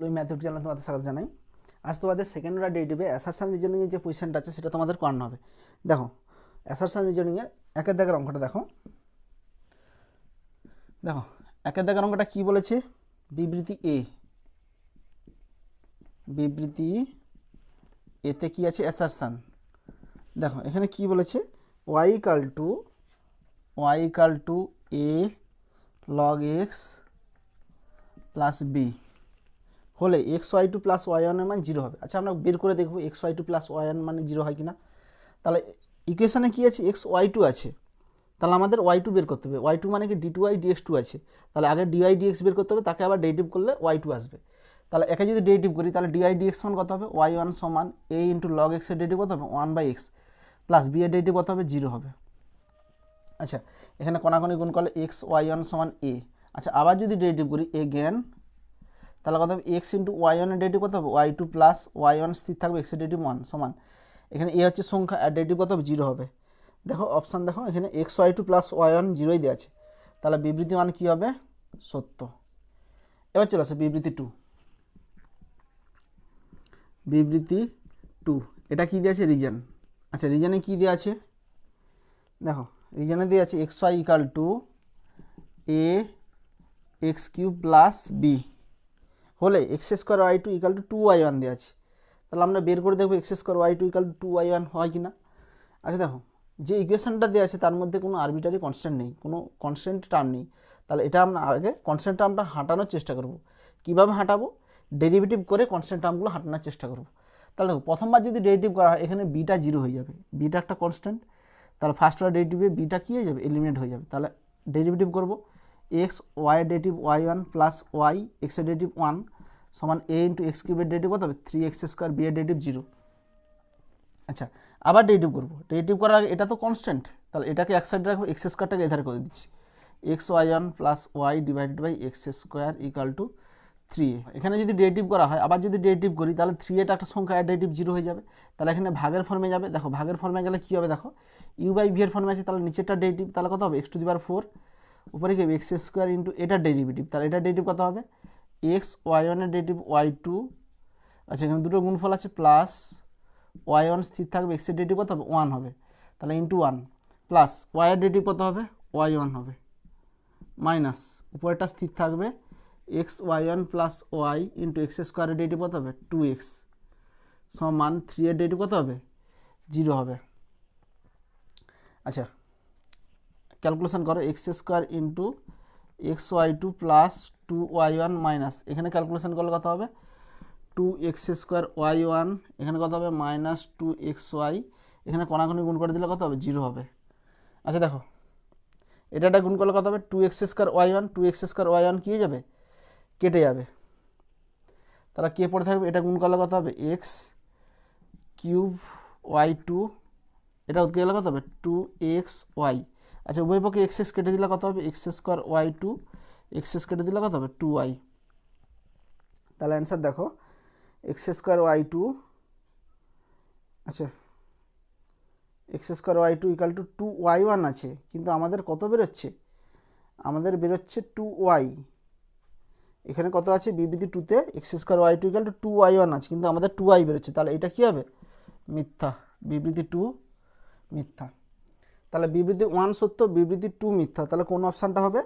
ওই ম্যাথড চ্যানেলে তোমাদের স্বাগত জানাই। আজ তোমাদের সেকেন্ড অর্ডার ডেরিভেটিভে অ্যাসারশন রিজনিংয়ের যে পজিশনটা আছে সেটা তোমাদের করানো হবে। দেখো অ্যাসারশন রিজনিংয়ের একের দাগের অঙ্কটা দেখো একের দাগের অঙ্কটা কী বলেছে, বিবৃতি এতে কি আছে অ্যাসারশন। দেখো এখানে কি বলেছে, y equal to a log x plus b হলে xy2 প্লাস y1 এর মান 0 হবে। আচ্ছা আমরা বের করে দেখব xy2 প্লাস y1 মানে 0 হয় কিনা। তাহলে ইকুয়েশনে কি আছে, xy2 আছে, তাহলে আমাদের y2 বের করতে হবে। y2 মানে কি d2y dx2 আছে, তাহলে আগে dy dx বের করতে হবে, তাকে আবার ডেরিভেটিভ করলে y2 আসবে। তাহলে একে যদি ডেরিভেটিভ করি তাহলে dy dx সমান কত হবে, y1 সমান a ইন্টু log x এর ডেরিভেটিভ কত হবে 1/x প্লাস b এর ডেরিভেটিভ কত হবে 0 হবে। আচ্ছা এখানে কোনাকুনি গুণ করলে x y1 সমান a। আচ্ছা আবার যদি ডেরিভেটিভ করি এগেন, তাহলে কত হবে x ইন্টু y1 এর ডেরিভেটিভ কত হবে y2 প্লাস y1 স্থির থাকবে x এর ডেরিভেটিভ 1 সমান, এখানে a হচ্ছে সংখ্যা আর ডেরিভেটিভ কত হবে 0 হবে। দেখো অপশান দেখো এখানে xy2 প্লাস y1 0ই দেওয়া আছে, তাহলে বিবৃতি 1 কী হবে, সত্য। এবার চলে আসে বিবৃতি 2। এটা কি দেওয়া আছে, রিজন। আচ্ছা রিজনে কি দেওয়া আছে, দেখো রিজনে দেওয়া আছে xy equal to a x³ plus b হলে x² y2 equal to 2y1 দেওয়া আছে। তাহলে আমরা বের করে দেখবো x² y2 equal to 2y1 হয় কি না। আচ্ছা দেখো যে ইকুয়েশনটা দেওয়া আছে তার মধ্যে কোনো আরবিটারি কনস্ট্যান্ট নেই, কোনো কনস্ট্যান্ট টার্ম নেই, তাহলে এটা আমরা আগে কনস্ট্যান্ট টার্মটা হাঁটানোর চেষ্টা করব। কীভাবে হাঁটাবো, ডেরিভেটিভ করে কনস্ট্যান্ট টার্মগুলো হাঁটানোর চেষ্টা করব। তাহলে দেখো প্রথমবার যদি ডেরিভেটিভ করা হয় এখানে বিটা 0 হয়ে যাবে, বিটা একটা কনস্ট্যান্ট, তাহলে ফার্স্ট অর্ডার ডেরিভেটিভে বিটা কী হয়ে যাবে, এলিমিনেট হয়ে যাবে। তাহলে ডেরিভেটিভ করব এক্স ওয়াই এর derivative y1 plus y x এর ডেরিভেটিভ 1 সমান a ইন্টু x³ এর ডেরিভেটিভ কত হবে 3x² b এর ডেরিভেটিভ 0। আচ্ছা আবার ডেরিভেটিভ করবো, ডেরিভেটিভ করার আগে এটা তো কনস্ট্যান্ট, তাহলে এটাকে এক সাইডে রাখবো, x² এধারে করে দিচ্ছি, xy1 plus y divided by x² equal to 3a। এখানে যদি ডেরিভেটিভ করা হয়, আবার যদি ডেরিভেটিভ করি তাহলে 3a একটা সংখ্যা আর ডেরিভেটিভ 0 হয়ে যাবে, তাহলে এখানে ভাগের ফর্মে যাবে। দেখো ভাগের ফর্মে গেলে কী হবে, দেখো u/v এর ফর্মে আছে, তাহলে নিচেরটা ডেরিভেটিভ তাহলে কত হবে x⁴, উপরে কি হবে x² ইন্টু এটার ডেরিভেটিভ, তাহলে এটার ডেরিভেটিভ কত হবে xy1 এর ডেরিভেটিভ y2, আচ্ছা এখানে দুটো গুণফল আছে, প্লাস y1 স্থির থাকবে, x এর ডেরিভেটিভ কত হবে 1 হবে, তাহলে ইন্টু 1 প্লাস y এর ডেরিভেটিভ কত হবে y1 হবে, মাইনাস উপরেটা স্থির থাকবে xy1 plus Y into x² এর ডেরিভেটিভ কত হবে 2x সমান 3 এর ডেরিভেটিভ কত হবে 0 হবে। আচ্ছা ক্যালকুলেশন করো x² into xy2 plus 2y1 minus, এখানে ক্যালকুলেশন করলে কত হবে 2x² y1, এখানে কত হবে মাইনাস 2xy, এখানে কোনাকুনি গুণ করে দিলে কত হবে 0 হবে। আচ্ছা দেখো এটা গুণ করলে কত হবে 2x² y1, 2x² y1 কী হয়ে যাবে, কেটে যাবে, তাহলে কে পড়ে থাকবে, এটা গুণ করলে কত হবে x³ y2, এটা উৎকে গেলে কত হবে 2xy। আচ্ছা উভয় পক্ষে x কেটে দিলে কত হবে x² y2, x কেটে দিলে কত হবে 2y। তাহলে অ্যান্সার দেখো x² y2, আচ্ছা x² y2 equal to 2y1 আছে, কিন্তু আমাদের কত বেরোচ্ছে, আমাদের বেরোচ্ছে 2y। এখানে কত আছে বিবৃতি 2তে x² y2 equal to 2y1 আছে, কিন্তু আমাদের 2y বেরোচ্ছে, তাহলে এটা কী হবে মিথ্যা, বিবৃতি 2 মিথ্যা। তাহলে বিবৃতি 1 সত্য, বিবৃতি 2 মিথ্যা, তাহলে কোন অপশানটা হবে,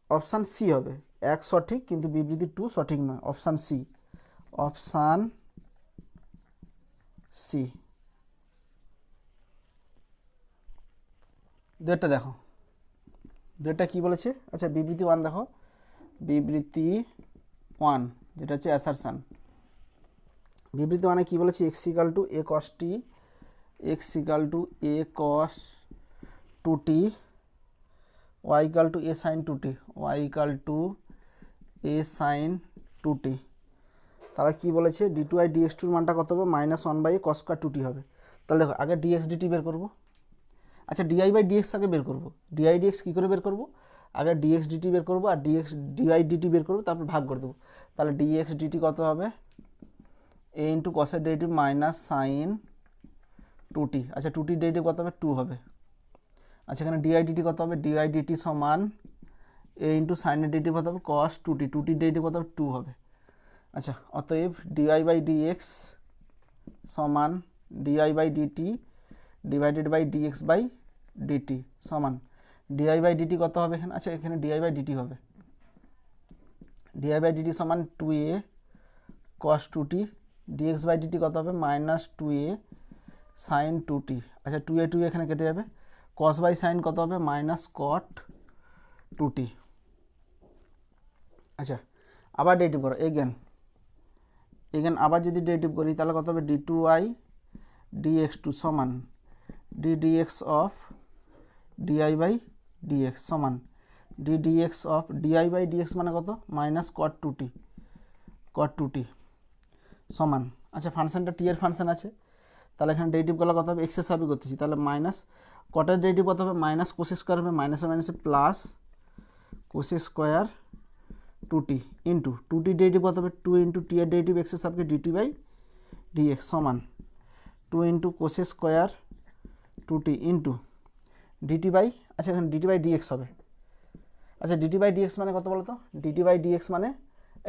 অপশান সি হবে, 1 সঠিক কিন্তু বিবৃতি 2 সঠিক নয়, অপশান সি, অপশান সি। দুটা দেখো, দুটা কি বলেছে, আচ্ছা বিবৃতি 1 দেখো, বিবৃতি 1 যেটা হচ্ছে অ্যাসারশন, বিবৃতি 1 কী বলেছে x equal to a cos t, x equal to a cos 2t, y equal to a sin 2t, y equal to a sin 2t। তারা কি বলেছে d2y dx2 এর মানটা কত হবে -1/a cos² 2t হবে। তাহলে দেখো আগে dx dt বের করব, আচ্ছা dy/dx আগে বের করব, dy/dx কী করে বের করব, আগে dx dt বের করব আর dy/dt বের করব, তারপর ভাগ করে দেবো, তাহলে dx dt কত হবে a ইন্টু cos এর ডেরিভেটিভ মাইনাস sin 2t, আচ্ছা 2t ডেরিভেটিভ কত হবে 2 হবে। আচ্ছা এখানে dy/dt কত হবে, dy/dt সমান a ইন্টু sin এর ডেরিভেটিভ কত হবে cos 2t, 2t ডেরিভেটিভ কত হবে 2 হবে। আচ্ছা, অতএব ডিআই বাই ডিএক্স সমান dy by dt divided by dx by dt সমান ডিআই বাই ডিটি কত হবে এখানে? আচ্ছা, এখানে ডিআই বাই ডিটি হবে, ডিআই বাই ডিটি সমান 2a cos 2t, dx by dt কত হবে? Minus 2a sine 2t। আচ্ছা, 2a 2a এখানে কেটে যাবে, cos বাই সাইন কত হবে? Minus cot 2t। আচ্ছা, আবার ডেরিভেটিভ করো এগেন আবার যদি ডেরিভেটিভ করি তাহলে কত হবে? d2y dx2 সমান ddx of dy by dx সমান ddx of dy by dx মানে কত? মাইনাস cot 2t সমান। আচ্ছা, ফাংশনটা টি এর ফাংশন আছে, তাহলে এখানে ডেরিভেটিভ করলে কত হবে? এক্সের সাবই করতেছি, তাহলে মাইনাস কটের ডেরিভেটিভ কত হবে? মাইনাস কোস স্কোয়ার হবে, মাইনাসে মাইনাসে plus cos square 2t into 2t derivative কত হবে? 2 ইন্টু টি এর ডেরিভেটিভ এক্সের সাবকে ডিটি বাই ডিএক্স সমান 2 into cos square 2t into dt by, আচ্ছা এখানে ডিটি বাই ডিএক্স হবে। আচ্ছা, ডিটি বাই ডিএক্স মানে কত বলো তো? ডিটি বাই ডিএক্স মানে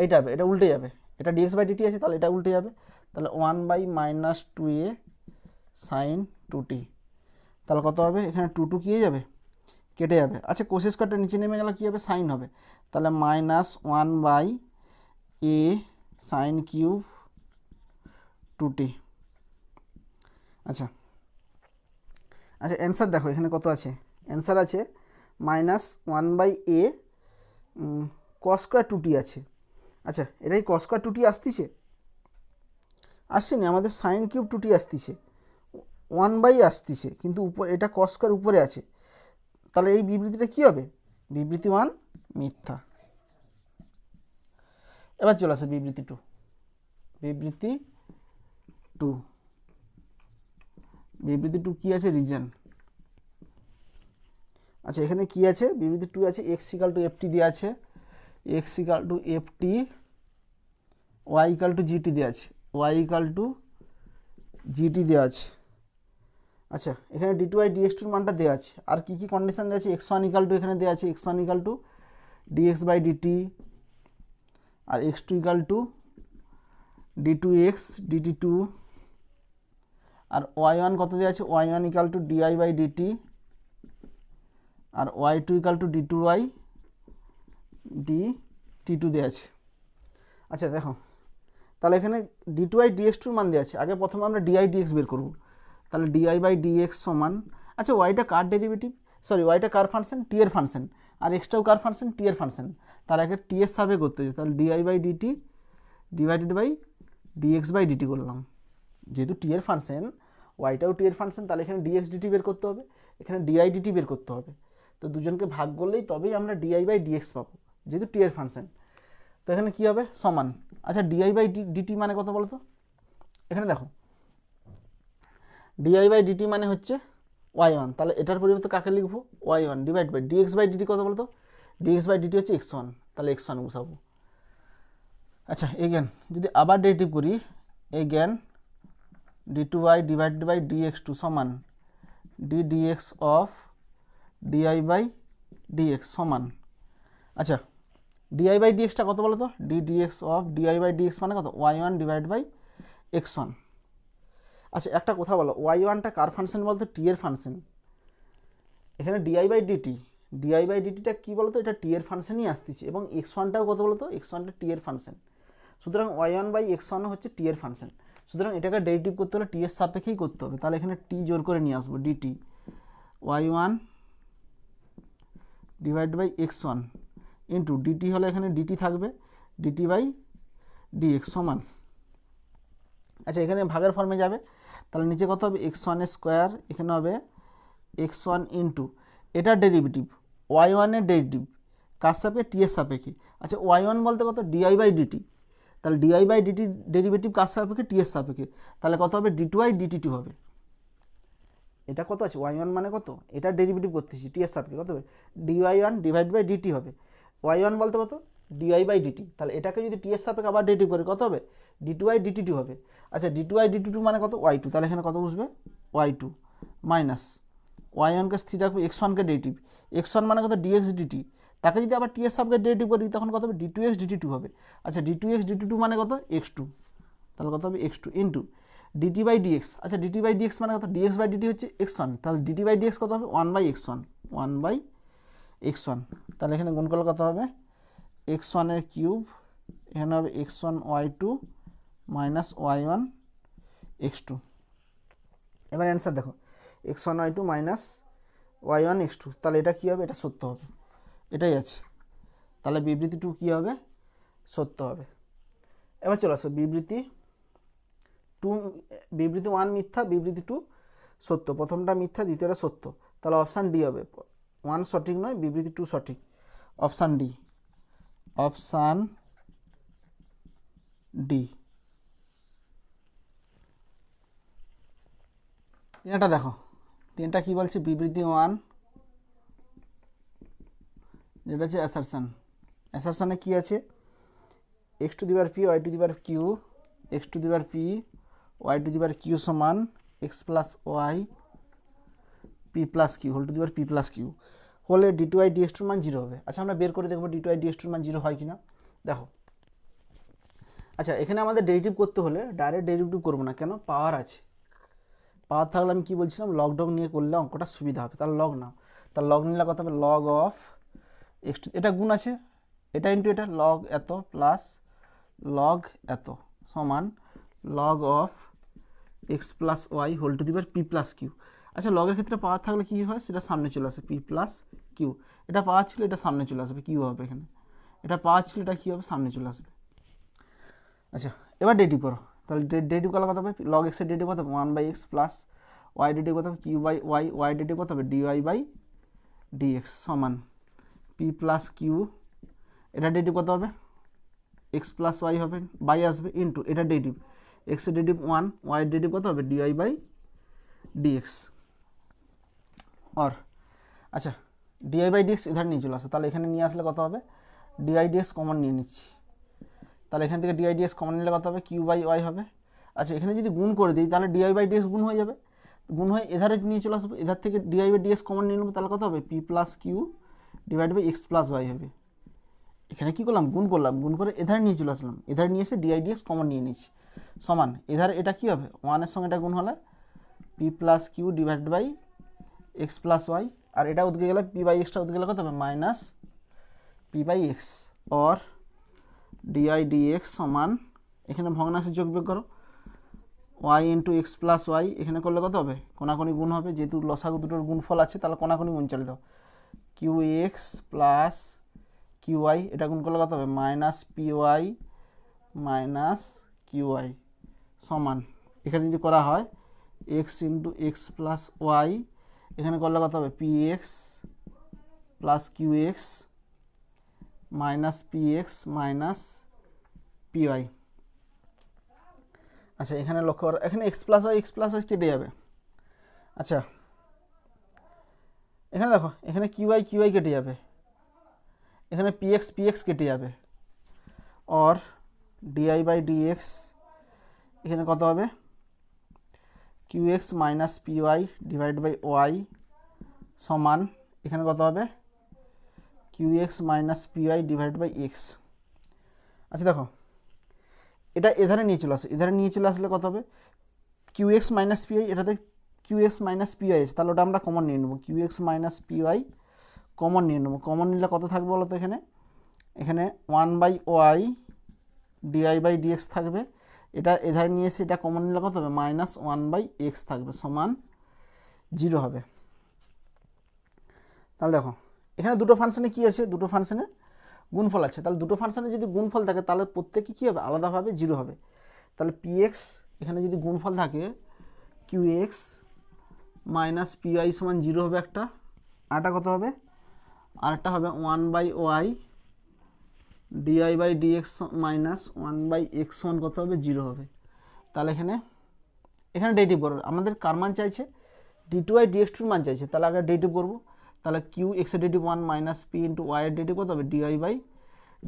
এইটা হবে, এটা উল্টে যাবে, এটা ডিএক্স বাই ডিটি আছে তাহলে এটা উল্টে যাবে, তাহলে 1 by minus 2a sine 2t, তাহলে কত হবে? এখানে 2 কী হয়ে যাবে? কেটে যাবে। আচ্ছা, কোস স্কোয়ারটা নিচে নেমে গেলে কী হবে? সাইন হবে, তাহলে minus 1 by a sine cube 2t। আচ্ছা অ্যান্সার দেখো এখানে কত আছে? অ্যান্সার আছে minus 1 by a cos square 2t আছে। আচ্ছা, এটাই কস স্কোয়ার 2t আসছে না, আমাদের সাইন কিউব 2t আসতেছে, 1 বাই আসতেছে, কিন্তু এটা কস স্কোয়ার উপরে আছে, তাহলে এই বিবৃতিটা কী হবে? বিবৃতি 1 মিথ্যা। এবার চলে আসে বিবৃতি 2। বিবৃতি 2 কী আছে? রিজন। আচ্ছা, এখানে কি আছে? বিবৃতি 2 আছে এক্স ইকাল টু এফটি দেওয়া আছে, x equal to ft, y equal to gt দেওয়া আছে, ওয়াই ইকাল টু জিটি দেওয়া আছে। আচ্ছা, এখানে ডি টু বাই ডিএক্স টুর মানটা দেওয়া আছে, আর কী কী কন্ডিশন দেওয়া আছে? এক্স ওয়ান ইকাল টু এখানে দেওয়া আছে x one equal to dx by dt, আর x two equal to d two x dt two, আর ওয়াই ওয়ান কত দেওয়া আছে? Y one equal to dy by dt, আর y two equal to d two y t two দেওয়া আছে। আচ্ছা দেখো, তাহলে এখানে ডি টু আই ডিএক্স টুর মান দেওয়া আছে, আগে প্রথমে আমরা ডিআই ডিএক্স বের করব, তাহলে ডিআই বাই ডিএক্স সমান, আচ্ছা ওয়াইটা কার ডেরিভেটিভ? সরি, ওয়াইটা কার ফাংশন? টি এর ফাংশন, আর এক্সটাও কার ফাংশন? টি এর ফাংশন, তার আগে টি এর সাবে করতে হচ্ছে, তাহলে dy by dt divided by dx by dt করলাম। যেহেতু টি এর ফাংশন, ওয়াইটাও টি এর ফাংশন, তাহলে এখানে ডিএক্স ডিটি বের করতে হবে, এখানে ডিআই ডিটি বের করতে হবে, তো দুজনকে ভাগ করলেই তবেই আমরা ডিআই বাই ডিএক্স পাবো, যেহেতু টি এর ফাংশন। তো এখানে কী হবে? সমান। আচ্ছা, ডিআই বাই ডিটি মানে কত বলো তো? এখানে দেখো, ডিআই বাই ডিটি মানে হচ্ছে ওয়াই ওয়ান, তাহলে এটার পরিবর্তে কাকে লিখবো? Y one divide by dx by dt কত বলো তো? ডিএক্স বাই ডিটি হচ্ছে এক্স ওয়ান, তাহলে এক্স ওয়ান বসাবো। আচ্ছা, এগেন যদি আবার ডেরিভেটিভ করি, again d two y divided by dx two সমান d dx of dy by dx সমান, আচ্ছা ডিআই বাই ডিএক্সটা কত বলো তো? D dx of dy by dx মানে কত? Y one divide by x one. আচ্ছা, একটা কথা বলো, ওয়াই ওয়ানটা কার ফাংশন বলতো? টি এর ফাংশন। এখানে ডিআই বাই ডিটিটা কী বলতো? এটা টি এর ফাংশনই আসতেছে, এবং এক্স ওয়ানটাও কত বলতো? এক্স ওয়ানটা টি এর ফাংশন, সুতরাং ওয়াই ওয়ান বাই এক্স ওয়ানও হচ্ছে টি এর ফাংশন, সুতরাং এটাকে ডেরিভেটিভ করতে হলে টি এর সাপেক্ষেই করতে হবে, তাহলে এখানে টি জোর করে নিয়ে আসবো, dt y one divide by x one into dt হলে এখানে ডিটি থাকবে, ডিটি বাই ডিএক্স সমান, আচ্ছা এখানে ভাগের ফর্মে যাবে, তাহলে নিচে কত হবে? এক্স ওয়ানের স্কোয়ার, এখানে হবে এক্স ওয়ান ইন্টু এটার ডেরিভেটিভ ওয়াই ওয়ানের ডেরিভেটিভ কার সাপেক্ষে? টি এর সাপেক্ষে। আচ্ছা, ওয়াই ওয়ান বলতে কত? ডিআই বাই ডিটি, তাহলে ডিআই বাই ডিটি ডেরিভেটিভ কার সাপেক্ষে? টি এর সাপেক্ষে, তাহলে কত হবে? D two y dt two হবে। এটা কত আছে? ওয়াই ওয়ান মানে কত? এটার ডেরিভেটিভ করতেছি টি এর সাপেক্ষে, কত হবে? Dy one divide by dt হবে। ওয়াই ওয়ান বলতে কত? ডিআই বাই ডিটি, তাহলে এটাকে যদি টি এর সাপেক্ষে আবার ডেরিভেটিভ করি কত হবে? D two y dt two হবে। আচ্ছা, d two y dt two মানে কত? ওয়াই টু, তাহলে এখানে কত বুঝবে? ওয়াই টু মাইনাস ওয়াই ওয়ানকে স্থির রাখবো, এক্স ওয়ানকে ডেরিভেটিভ, এক্স ওয়ান মানে কত? ডিএক্স ডিটি, তাকে যদি আবার টি এর সাপেক্ষে ডেরিভেটিভ করি তখন কত হবে d2x dt2 হবে। আচ্ছা d2x dt2 মানে কত x2, তাহলে কত হবে x2 into dt by dx। আচ্ছা dt বাই dx মানে কত, dx বাই dt হচ্ছে x1, তাহলে dt বাই dx কত হবে 1/x1, 1/x1। তাহলে এখানে গুণ করলে কত হবে x1 এর কিউব, এখানে হবে x1 y2 minus y1 x2। এবার অ্যান্সার দেখো x1 y2 minus y1 x2, তাহলে এটা কী হবে, এটা সত্য হবে, এটাই আছে। তাহলে বিবৃতি 2 কী হবে, সত্য হবে। এবার চলে আসো বিবৃতি 2, বিবৃতি 1 মিথ্যা, বিবৃতি 2 সত্য। প্রথমটা মিথ্যা, দ্বিতীয়টা সত্য, তাহলে অপশান ডি হবে। 1 সঠিক নয়, বিবৃতি 2 সঠিক, অপশান ডি, অপশান ডি। তিনটা দেখো, তিনটা কী বলছে, বিবৃতি 1 যেটা হচ্ছে অ্যাসারশন, অ্যাসারশনে কী আছে x to the power p y to the power q, x to the power p y to the power q সমান x plus y p plus q whole to the power p plus q হলে d2i dx টুর মান 0 হবে। আচ্ছা আমরা বের করে দেখবো d2i dx টুর মান 0 হয় কিনা, দেখো। আচ্ছা এখানে আমাদের ডেরিভেটিভ করতে হলে ডাইরেক্ট ডেরিভেটিভ করবো না, কেন, পাওয়ার আছে। পাওয়ার থাকলে আমি কী বলছিলাম, লগ ডগ নিয়ে করলে অঙ্কটা সুবিধা হবে, তাহলে লগ নাও। তাহলে লগ নিলে কত হবে, লগ অফ x, এটা গুণ আছে, এটা ইন্টু এটা, লগ এত প্লাস লগ এত সমান log of x plus y whole to the power p plus q. আচ্ছা লগের ক্ষেত্রে পাওয়ার থাকলে কী হয়, সেটা সামনে চলে আসে, পি প্লাস কিউ। এটা পাওয়ার ছিল, এটা সামনে চলে আসবে, কিউ হবে এখানে। এটা পাওয়ার ছিল, এটা কী হবে, সামনে চলে আসবে। আচ্ছা এবার ডেরিভেটিভ করো, তাহলে ডেরিভেটিভ কত হবে, লগ এক্সের ডেরিভেটিভ কত হবে 1/x প্লাস ওয়াই ডেরিভেটিভ কত হবে q by y, y derivative কত হবে dy বাই dx সমান পি প্লাস কিউ, এটা ডেরিভেটিভ কত হবে x প্লাস ওয়াই হবে, বাই আসবে ইন্টু এটা ডেরিভেটিভ x এর ডেরিভেটিভ 1, ওয়াই ডেরিভেটিভ কত হবে dy বাই dx। और আচ্ছা dy বাই dx इधर নিয়ে চলে আসে, তাহলে এখানে নিয়ে আসলে কত হবে dy dx কমন নিয়ে নিচ্ছি, তাহলে এখান থেকে dy dx কমন নিলে কত হবে কিউ বাই ওয়াই হবে। আচ্ছা এখানে যদি গুণ করে দিই তাহলে dy বাই dx গুণ হয়ে যাবে, গুণ হয়ে এধারে নিয়ে চলে আসবে, এধার থেকে dy বাই dx কমন নিয়ে নেবো, তাহলে কত হবে p plus Q divide by x plus y হবে। এখানে কী করলাম, গুণ করলাম, গুণ করে এধারে নিয়ে চলে আসলাম, এধারে নিয়ে এসে dy dx কমন নিয়ে নিচ্ছি সমান এধারে এটা কী হবে 1-এর সঙ্গে এটা গুণ হলে P plus Q divide by x plus y, আর এটা উঠে গেলে পি বাই এক্সটা উঠে গেলে কত হবে minus p by x, or dy dx সমান এখানে ভগ্নাংশে যোগ বিয়োগ করো y into x plus y, এখানে করলে কত হবে কোনাকুনি গুণ হবে, যেহেতু লসাগু দুটোর গুণফল আছে তাহলে কোনাকুনি গুণ চালিত q x plus q y, এটা গুণ করলে কত হবে minus p y minus q y সমান এখানে যদি করা হয় x into x plus y, এখানে করলে কত হবে p x plus q x minus p x minus p y. আচ্ছা এখানে লক্ষ্য করো, এখানে এক্স প্লাস ওয়াই কেটে যাবে। আচ্ছা এখানে দেখো, এখানে কিউ ওয়াই কেটে যাবে, এখানে পি এক্স কেটে যাবে, और ডিআই বাই ডিএক্স এখানে কত হবে q x minus p y divide by y সমান এখানে কত হবে q x minus p y divide by x. আচ্ছা দেখো এটা এধারে নিয়ে চলে আসে, এধারে নিয়ে চলে আসলে কত হবে q x minus p y, এটাতে q x minus p y আছে, তাহলে ওটা আমরা কমন নিয়ে নেবো, q x minus p y common নিয়ে নেবো। কমন নিলে কত থাকবে বলো তো, এখানে এখানে 1/y ডিআই বাই ডিএক্স থাকবে, এটা এধারে নিয়ে এসে এটা কমন নিলে কত হবে মাইনাস 1/x থাকবে সমান 0 হবে। তাহলে দেখো এখানে দুটো ফাংশনে কী আছে, দুটো ফাংশনে গুণফল আছে, তাহলে দুটো ফাংশনে যদি গুণফল থাকে তাহলে প্রত্যেকে কী হবে আলাদাভাবে 0 হবে। তাহলে পি এক্স এখানে যদি গুণফল থাকে q x minus p y সমান 0 হবে একটা, আরটা কত হবে, আরটা হবে 1/y DI by dx minus 1/x সমান কত হবে 0 হবে। তাহলে এখানে ডেরিভেটিভ করবো, আমাদের কার মান চাইছে d2i dx2 মান চাইছে, তাহলে আগে ডেরিভেটিভ করবো, তাহলে কিউ এক্স এর derivative 1 minus p into y এর ডেরিভেটিভ কত হবে ডিআই বাই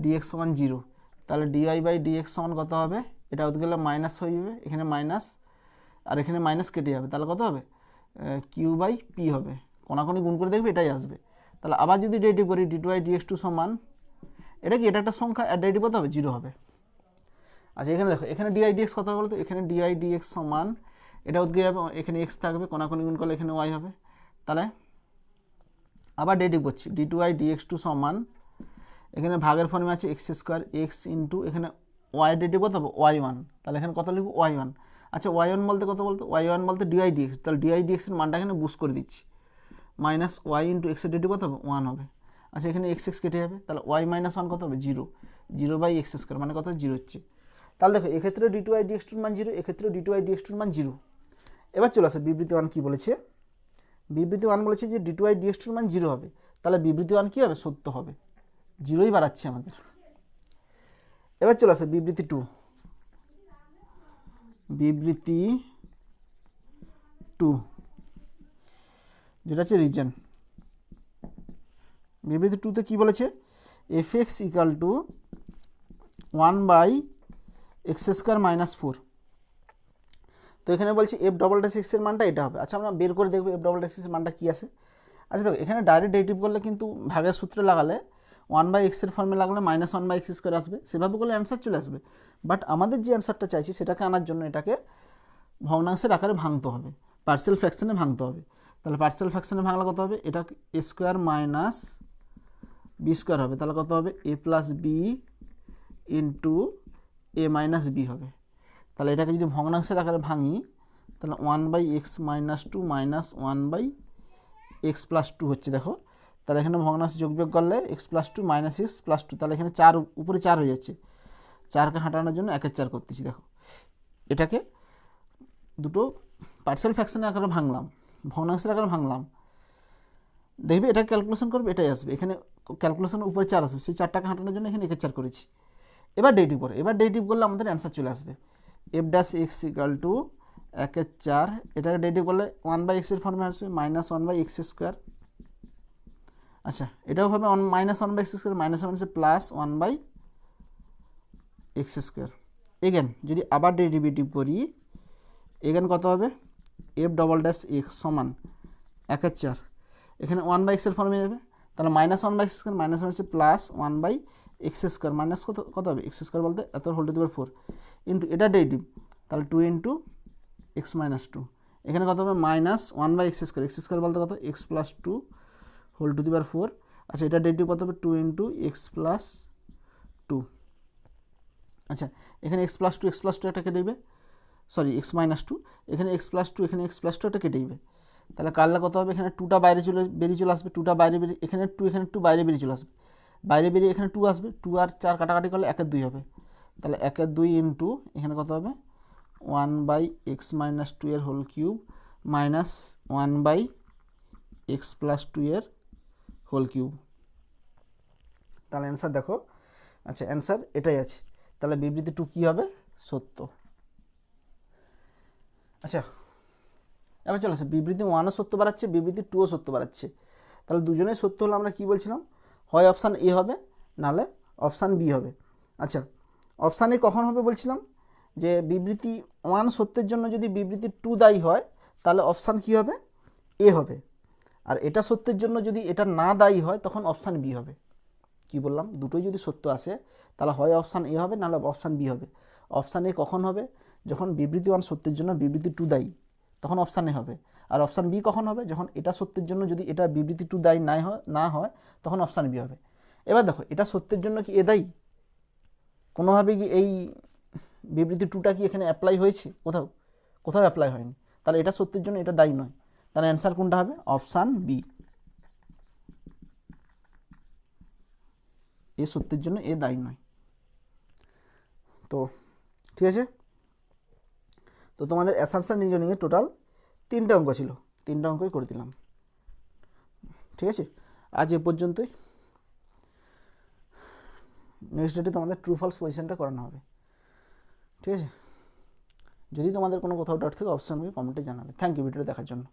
ডিএক্স সমান 0, তাহলে ডিআই বাই ডিএক্স সমান কত হবে, এটা হতে গেলে মাইনাস হয়ে যাবে, এখানে মাইনাস আর এখানে মাইনাস কেটে যাবে, তাহলে কত হবে কিউ বাই পি হবে, কোনাকুনি গুণ করে দেখবে এটাই আসবে, তাহলে আবার যদি ডেরিভেটিভ করি d2i dx2 সমান এটা কি, এটা একটা সংখ্যা, আর ডেরিভেটিভ কত হবে, 0 হবে। আচ্ছা এখানে দেখো, এখানে di dx কত হবে বলতো, এখানে di dx সমান এটা উদ্গে যাবে, এখানে x থাকবে, কোনাকুনি গুণ করলে এখানে y হবে। তাহলে আবার ডেরিভেটিভ করছি, d2i dx2 সমান এখানে ভাগের ফর্মে আছে এক্স স্কোয়ার এক্স ইন্টু এখানে ওয়াই ডেরিভেটিভ কত হবে y1, তাহলে এখানে কত লিখব y1। আচ্ছা y1 বলতে কত বলতো, y1 বলতে di dx, তাহলে di dx এর মানটা এখানে বুস্ট করে দিচ্ছি, মাইনাস ওয়াই ইন্টু এক্সের ডেরিভেটিভ কত হবে 1 হবে। আচ্ছা এখানে এক্স এক্স কেটে যাবে, তাহলে y মাইনাস 1 কত হবে 0, 0/x স্কোয়ার মানে কত 0 হচ্ছে। তাহলে দেখো এক্ষেত্রে d2i dx2 মান 0, এক্ষেত্রে d2i dx2 মান 0। এবার চলে আসে বিবৃতি 1 কি বলেছে, বিবৃতি 1 বলেছে যে d2i dx2 মান 0 হবে, তাহলে বিবৃতি 1 কি হবে, সত্য হবে, 0ই বাড়াচ্ছে আমাদের। এবার চলে আসে বিবৃতি 2, বিবৃতি 2 যেটা হচ্ছে রিজন। বিবৃতি 2 তে কি বলেছে, fx equal to 1/x square minus 4। তো এখানে বলছি এফ ডবল ড্যাশ এক্স এর মানটা এটা হবে। আচ্ছা আমরা বের করে দেখবো এফ ডবল ড্যাশ এক্স এর মানটা কী আসে। আচ্ছা দেখো এখানে ডাইরেক্ট ডেরিভেটিভ করলে কিন্তু ভাগের সূত্রে লাগালে 1/x এর ফর্মে লাগলে মাইনাস 1/x স্কোয়ার আসবে, সেভাবে করলে অ্যান্সার চলে আসবে। বাট আমাদের যে অ্যান্সারটা চাইছি সেটাকে আনার জন্য এটাকে ভগ্নাংশের আকারে ভাঙতে হবে, পার্সিয়াল ফ্র্যাকশনে ভাঙতে হবে। তাহলে পার্সিয়াল ফ্র্যাকশনে ভাঙলে কত হবে, এটা এ স্কোয়ার মাইনাস বি স্কোয়ার হবে, তাহলে কত হবে এ প্লাস বি ইন্টু এ মাইনাস বি হবে। তাহলে এটাকে যদি ভগ্নাংশের আকারে ভাঙি তাহলে 1/x minus 2 minus 1/x plus 2 হচ্ছে। দেখো তাহলে এখানে ভগ্নাংশ যোগ বিয়োগ করলে x plus 2 minus x plus 2, তাহলে এখানে 4 উপরে 4 হয়ে যাচ্ছে, 4কে হাঁটানোর জন্য 1-এর 4 করতেছি। দেখো এটাকে দুটো পার্সিয়াল ফ্র্যাকশনের আকারে ভাঙলাম, ভগ্নাংশের আকারে ভাঙলাম, দেখবে এটা ক্যালকুলেশন করবে এটাই আসবে, এখানে ক্যালকুলেশনের উপরে 4 আসবে, সেই 4টাকে হাঁটানোর জন্য এখানে 1-এর 4 করেছি। এবার ডেরিভেটিভ করে, এবার ডেরিভেটিভ করলে আমাদের অ্যান্সার চলে আসবে f dash x equal to 1-এর 4, এটাকে ডেরিভেটিভ করলে 1/x এর ফর্মে আসবে মাইনাস 1/x স্কোয়ার। আচ্ছা এটাও হবে minus 1/x square, minus 1 plus 1/x square. Again যদি আবার ডেরিভেটিভ করি এগেন কত হবে, এফ ডবল ড্যাশ এক্স সমান 1-এর 4, এখানে 1/x এর ফর্মে যাবে, তাহলে minus 1/x square, minus 1 plus 1/x square, minus কত হবে এক্স স্কোয়ার বলতে এত whole to the power 4 into এটা ডেরিভেটিভ, তাহলে 2 ইন্টু x মাইনাস 2, এখানে কত হবে minus 1/x square, x square বলতে কত x plus 2 whole to the power 4। আচ্ছা এটা ডেরিভেটিভ কত হবে 2 ইন্টু এক্স প্লাস 2। আচ্ছা এখানে এক্স প্লাস 2 একটা কেটে দিবে, সরি এক্স মাইনাস 2, এখানে এক্স প্লাস 2, এখানে এক্স প্লাস 2 একটা কেটে দিবে, তাহলে কাটলে কত হবে, এখানে 2টা বেরিয়ে চলে আসবে, 2টা বাইরে বেরিয়ে, এখানে 2 বাইরে বেরিয়ে চলে আসবে, বাইরে বেরিয়ে এখানে 2 আসবে, 2 আর 4 কাটাকাটি করলে 1-এর 2 হবে, তাহলে 1-এর 2 ইন্টু এখানে কত হবে 1/x মাইনাস 2 এর whole cube minus 1/x plus 2 এর হোল কিউব। তাহলে অ্যান্সার দেখো, আচ্ছা অ্যান্সার এটাই আছে, তাহলে বিবৃতি 2 কী হবে, সত্য। আচ্ছা এবার চলে আসে বিবৃতি 1ও সত্য বাড়াচ্ছে, বিবৃতি 2ও সত্য বাড়াচ্ছে, তাহলে দুজনেই সত্য হলে আমরা কি বলছিলাম, হয় অপশান এ হবে নাহলে অপশান বি হবে। আচ্ছা অপশান এ কখন হবে বলছিলাম, যে বিবৃতি 1 সত্যের জন্য যদি বিবৃতি 2 দায়ী হয় তাহলে অপশান কী হবে, এ হবে, আর এটা সত্যের জন্য যদি এটা না দায়ী হয় তখন অপশান বি হবে। কি বললাম, দুটোই যদি সত্য আসে তাহলে হয় অপশান এ হবে নাহলে অপশান বি হবে। অপশান এ কখন হবে, যখন বিবৃতি 1 সত্যের জন্য বিবৃতি 2 দায়ী, তখন অপশান এ হবে। আর অপশান বি কখন হবে, যখন এটা সত্যের জন্য যদি এটা বিবৃতি 2 দায়ী না হয় তখন অপশান বি হবে। এবার দেখো এটা সত্যের জন্য কি এ দায়ী, কোনোভাবে কি এই বিবৃতি 2টা কি এখানে অ্যাপ্লাই হয়েছে, কোথাও অ্যাপ্লাই হয়নি, তাহলে এটা সত্যের জন্য এটা দায়ী নয়, তাহলে অ্যান্সার কোনটা হবে, অপশান বি, এ সত্যের জন্য এ দায়ী নয়। তো ঠিক আছে, তো তোমাদের অ্যাসাম্পশন রিজনিংয়ে টোটাল 3টে অঙ্ক ছিল, 3টে অঙ্কই করে দিলাম। ঠিক আছে, আজ এ পর্যন্তই, নেক্সট ডেটে তোমাদের ট্রু ফলস পজিশনটা করানো হবে। ঠিক আছে, যদি তোমাদের কোনো কোথাও ডাউট থাকে অবশ্যই আমাকে কমেন্টে জানাবে। থ্যাংক ইউ ভিডিওটা দেখার জন্য।